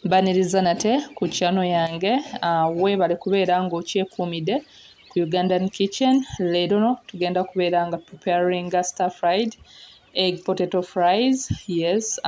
Baniriza nate ku channel yange weebale kubeera ng'okyekuumidde ku Ugandan Kitchen. Leero tugenda kubeera nga preparing stir fried egg potato fries. Yes,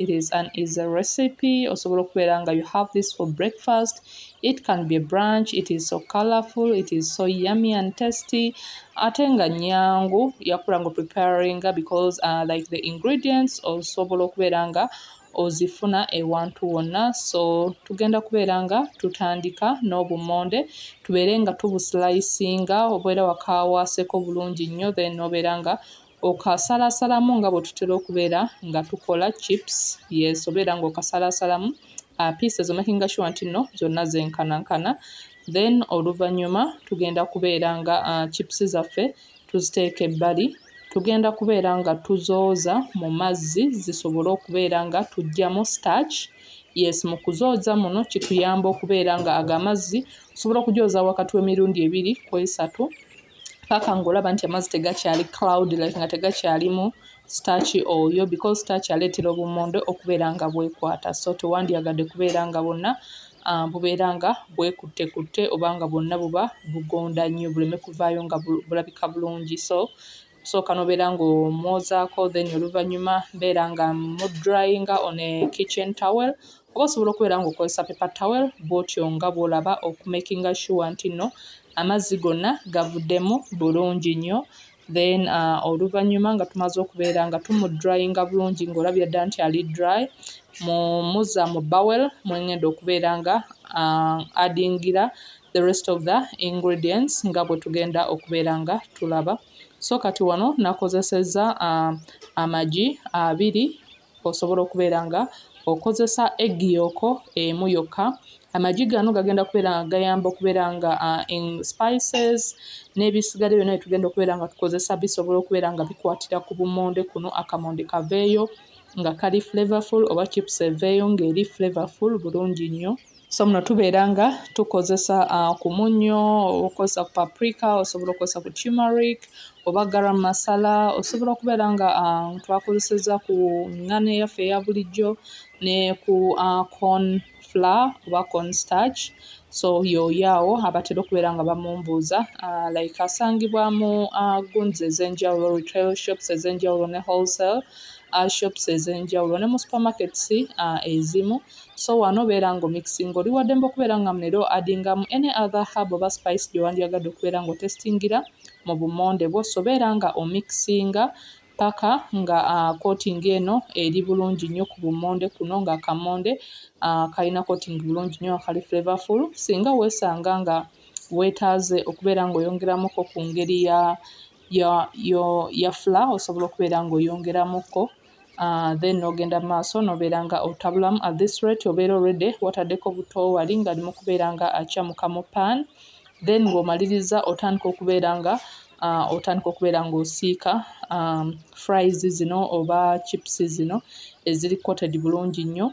it is an easy recipe. Osobola okubeera nga you have this for breakfast. It can be a brunch. It is so colorful. It is so yummy and tasty. Ate nga nyangu yakula ngo preparing because like the ingredients osobola okubeera nga ozifuna ewantu wonna. So tugenda kubeera nga tutandika n'obummonde tubeere nga tubuslicinga obeera wakawaaseko bulungi nnyo, then obeera nga okasalasalamu nga bwe tutera okubeera nga tukola chips. Yes, obeera nga okasalasalamu pieces making sure nti nno zonna zenkanankana, then oluvannyuma tugenda kubeera nga chips zaffe tuziteeka ebbali. Tugenda kubeera nga tuzooza mu mazzi zisobole okubeera nga tuggyamu starch. Yes, mu kuzooza muno kituyamba okubeera nga agamazzi osobola okugyoza wakati w'emirundi 2 ku 3 paka ng'olaba nti amazzi tegakyali cloud like nga tegakyalimu starch oyo, because starch aleetera obummonde okubeera nga bwekwata. So tewandyagadde kubeera nga bwonna bubeera nga bwekuttekutte oba nga bwonna buba bugonda nnyo buleme kuvaayo nga bulabika bulungi. So sooka n'obeera ng'omwozaako, then oluvannyuma mbeera nga mudryinga on a kitchen towel, oba osobola okubeera ng'okozesa paper towel bw'otyo nga bw'olaba okumakinga sure nti nno amazzi gonna gavuddemu bulungi nnyo. Then oluvannyuma nga tumaze okubeera nga tumudryinga bulungi ng'olabye ddala nti ali dry, muzza mu bowel mwengenda okubeera nga addingira the rest of the ingredients nga bwe tugenda okubeera nga tulaba. So kati wano nakozesezza amagi 2. Osobola okubeera nga okozesa egg yolk emu yokka. Amagi gano gagenda kubeera nga gayamba okubeera nga spices n'ebisigadde byonna tugenda okubeera nga tukozesa bisobola okubeera nga bikwatira ku bummonde kuno, akamonde kaveeyo nga kali flavorful oba chips eveeyo ng'eri flavorful bulungi nnyo. So muno tubeera nga tukozesa ku munnyo, okozesa ku paprika, osobola okukozesa ku turmeric oba garam masala, osobola okubeera nga twakozeseza ku ngano eyaffe eya bulijjo ne ku corn flour oba corn starch. So yooyaawo abatera okubeera nga bamumbuuza like asangibwamu goods ez'enjawulo, retail shops ez'enjawulo ne wholesale shops ez'enjawulo ne mu supermarkets ezimu. So wano beera nga omixing oli waddembe okubeera nga munero addingamu any other herb oba spice gye wandyagadde okubeera ng'otestingira mu bummonde bwo. So beera nga omixinga paka nga coating eno eri bulungi nnyo ku bummonde kuno, nga akamonde kalina coating bulungi nnyo, akali flavorful. Singa weesanga nga weetaaze okubeera ng'oyongeramuko ku ngeri ya flour, osobola okubeera ng'oyongeramuko. Then n'ogenda mu maaso n'obeera nga otabulamu. At this rate obeera already wataddeko buto wali nga alimu kubeera nga akyamuka mu pan, then ng'omaliriza otandika okubeera ng'osiika fries zino oba chips zino eziri coated bulungi nnyo.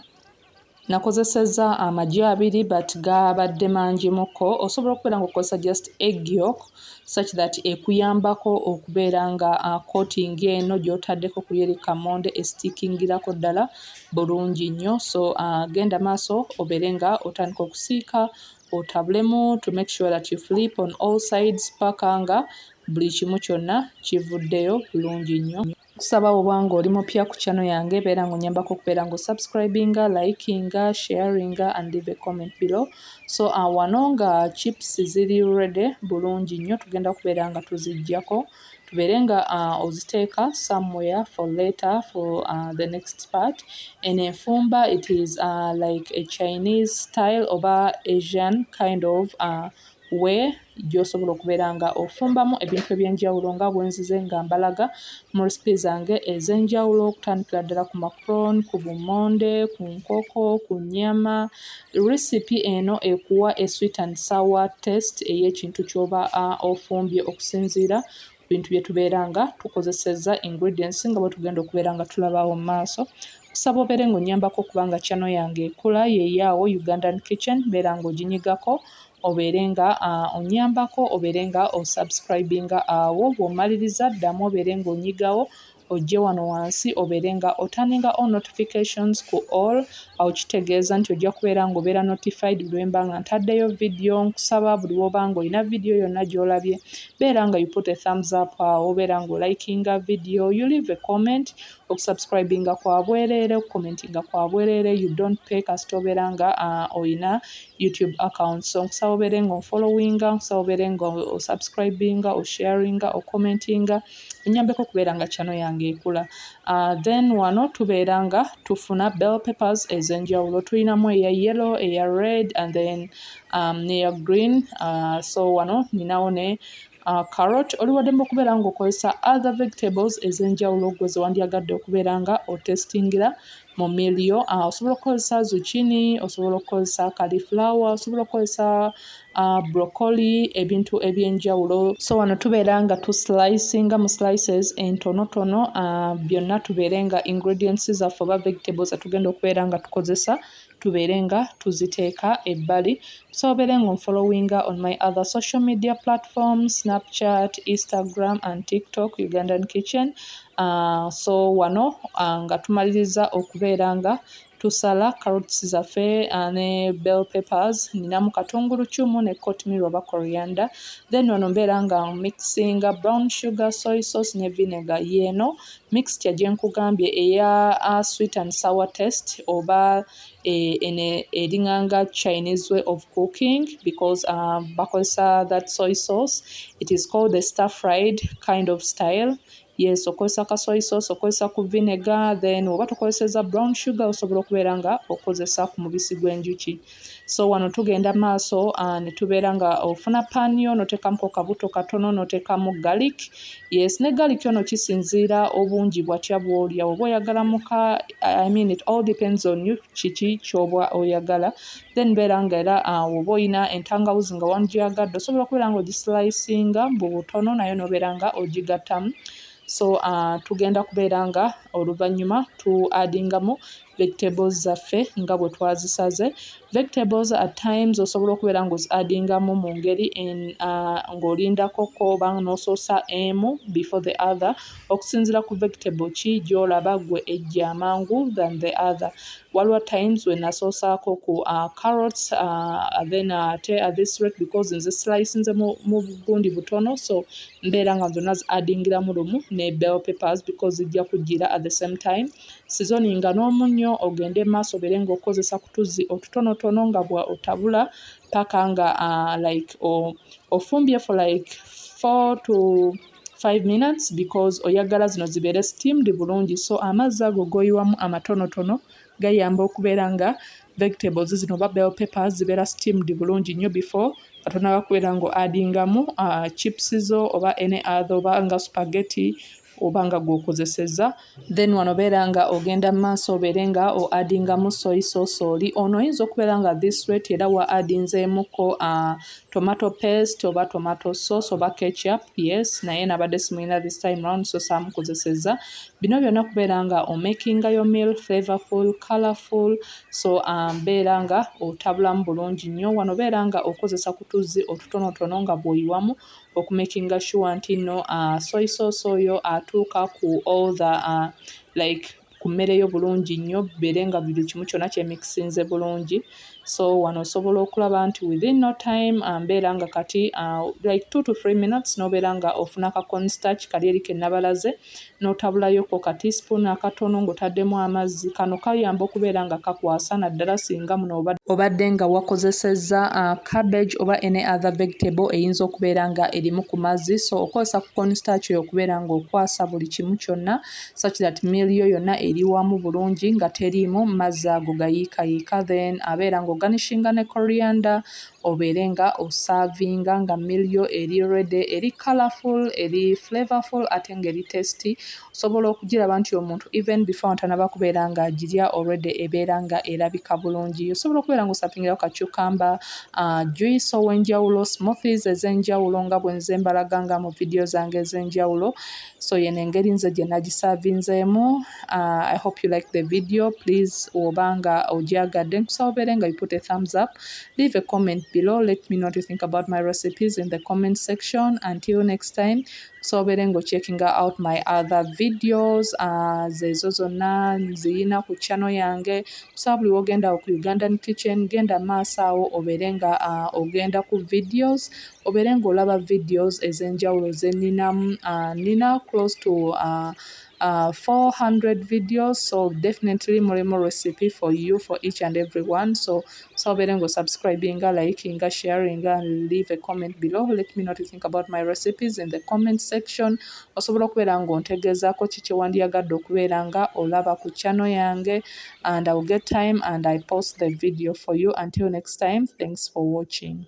Nakozesezza amagi 2 but gabadde mangimuko. Osobola okubeera ng'okozesa just egg yolk such that ekuyambako okubeera nga coating eno gy'otaddeko ku eri kamonde estikingirako ddala bulungi nnyo. So genda maaso obeere nga otandika okusiika, otabulemu to make sure that you flip on all sides paka nga buli kimu kyonna kivuddeyo bulungi nnyo. Kusaba oba ng'oli mupya ku channel yange beera ng'onyambako okubeera ng'osubscribinga, likinga, sharinga and leave a comment below. So wano nga chips ziri ready bulungi nnyo, tugenda kubeera nga tuziggyako tubeere nga oziteeka somewhere for later for the next part. Eno enfumba it is like a Chinese style oba Asian kind of way gy'osobola okubeera nga ofumbamu ebintu eby'enjawulo nga bwenzize nga mbalaga mu recipe zange ez'enjawulo, okutandikira ddala ku macaron, ku bummonde, ku nkoko, ku nnyama. Recipe eno ekuwa a sweet and sour taste ey'ekintu ky'oba ofumbye okusinziira ku bintu bye tubeera nga tukozesezza ingredients nga bwe tugenda okubeera nga tulabawo mu maaso. Kusaba obeere ng'onyambako okubanga channel yange ekula, yeeyaawo Ugandan Kitchen, beera ng'oginyigako obeere nga onyambako, obeere nga osubscribinga awo. Bw'omaliriza ddamu obeere ng'onyigawo ojje wano wansi obeere nga oturninga on notifications ku all, awo kitegeeza nti ojja kubeera ng'obeera notified buli lwemba nga ntaddeyo video. Nkusaba buli lw'oba ng'olina video yonna gy'olabye beera nga you put a thumbs up awo, obeera ng'olikinga video, you leave a comment. Okusubscribinga kwa bwereere, okukomentinga kwa bwereere, you don't pay kasita obeera nga oyina YouTube account. So nkusaba obeere ng'ofollowinga, nkusaba obeere ng'osubscribinga, osharinga, okomentinga, onnyambeko okubeera nga channel yange ekula. Then wano tubeera nga tufuna bell peppers ez'enjawulo. Tulinamu eya yellow, eya red and then n'eya green. So wano ninawo ne carrot. Oliwaddemu okubeera ng'okozesa other vegetables ez'enjawulo gwe ze wandyagadde okubeera nga otestingira mu milyo. Osobola okukozesa zucchini, osobola okukozesa cauliflower, osobola okukozesa broccoli, ebintu eby'enjawulo. So wano tubeera nga tuslicinga mu slices entonotono, byonna tubeere nga ingredients zaffe oba vegetables zetugenda okubeera nga tukozesa tubeere nga tuziteeka ebbali. So obeere ng'onfollowinga on my other social media platforms, Snapchat, Instagram and TikTok, Ugandan Kitchen. So wano nga tumaliriza okubeera nga tusala carrots zaffe ne bell peppers, ninamu katungulu kyumu ne kotimiri oba coriander. Then wano mbeera nga mixinga brown sugar, soy sauce ne vinegar. Yeeno mixture gye nkugambye eya sweet and sour taste oba eringanga Chinese way of cooking because bakozesa that soy sauce. It is called the stir-fried kind of style. Yes, okozesa ka soy sauce, okozesa ku vinegar, then oba tokozeseza brown sugar osobola okubeera nga okozesa ku mubisi gw'enjuki. So wano tugenda maaso ne tubeera nga ofuna pan yo n'oteekamu kabuto katono, n'oteekamu garlic. Yes, ne garlic ono kisinziira obungi bwatya bw'olya. Oba oyagala muka, I mean it all depends on you kiki ky'oba oyagala. Then mbeera nga era oba oyina entangawuzi nga wandyagadde osobola okubeera nga ogislicinga mu butono nayo n'obeera nga ogigattamu. So tugenda kubeera nga oluvannyuma addingamu vegetables zaffe nga bwe twazisaze. Vegetables at times osobola okubeera ng'ozi-addingamu mu ngeri ng'olindako oba n'osoosa emu before the other, okusinziira ku vegetable ki gy'olaba gwe ejja amangu than the other. Waliwo times we nasoosaako ku carrots then ate at this rate because nze slicinze mu bugundi butono, so mbeera nga zonna zi-addingiramu lumu ne bell peppers because zijja kujjira at the same time. Seasoninga n'omunnyo, ogende maaso obeere ng'okozesa ku tuzzi otutonotono nga bwa otabula paka nga like ofumbye for like 4 to 5 minutes because oyagala zino zibeere steamed bulungi. So amazzi ago g'oyiwamu amatonotono gayamba okubeera nga vegetables zino oba bell peppers zibeera steamed bulungi nnyo before katonaba kubeera ng'oaddingamu chips zo oba any other oba nga spaghetti oba nga gw'okozesezza. Then wano beera nga ogenda mu maaso obeere nga oaddingamu soy sauce oli. Ono oyinza okubeera nga this rate era wa addinzeemuko tomato paste oba tomato sauce oba ketchup. Yes, naye nabadde simulina this time round so saamukozesezza. Bino byonna kubeera nga omakinga yo meal flavorful, colorful, so mbeera nga otabulamu bulungi nnyo. Wano beera nga okozesa ku tuzzi otutonotono nga bw'oyiwamu okumakinga sure nti nno soy sauce oyo atuuka ku all the like ku mmere yo bulungi nnyo, bibeere nga buli kimu kyonna kyemixinze bulungi. So wano osobola okulaba nti within no time mbeera nga kati like 2 to 3 minutes n'obeera nga ofuna ka cornstarch kali eri ke nabalaze n'otabulayoko ka teaspoon akatono ng'otaddemu amazzi. Kano kayamba okubeera nga kakwasa naddala singa muno obadde nga wakozesezza cabbage oba any other vegetable eyinza okubeera nga erimu ku mazzi. So okozesa ku cornstarch oyo okubeera ng'okwasa buli kimu kyonna such that meal yo yonna eri wamu bulungi nga teriimu mazzi ago gayiikayiika. Then abeera ng'oganishinga ne coriander obeere nga osavinga nga meal yo eri ready, eri colorful, eri flavorful ate ng'eri tasty. Osobola okugiraba nti omuntu even before ntanaba kubeera nga agirya already ebeera nga erabika bulungi. Osobola okubeera ng'osapingirawo ka cucumber, juice ow'enjawulo, smoothies ez'enjawulo nga bwe nze mbalaga nga mu video zange ez'enjawulo. So yeno engeri nze gye nagisavinzeemu. I hope you like the video. Please oba nga ogyagadde nkusaba obeere nga you put a thumbs up, leave a comment below. Let me know what you think about my recipes in the comment section. Until next time, soobere ng'ocheckinga out my other videos. Zezo zonna nziyina ku channel yange. Tusaba buli wogenda ku Ugandan Kitchen, genda maaso awo obeere nga ogenda ku videos, obeere ng'olaba videos ez'enjawulo ze nninamu. Nina close to 400 videos, so definitely mulimo recipe for you, for each and every one. So obeere ng'osubscribinga, likinga, sharinga, and leave a comment below. Let me know what you think about my recipes in the comment section. Osobola okubeera ng'ontegeezaako ki kye wandyagadde okubeera nga olaba ku channel yange, and I will get time and I post the video for you. Until next time, thanks for watching.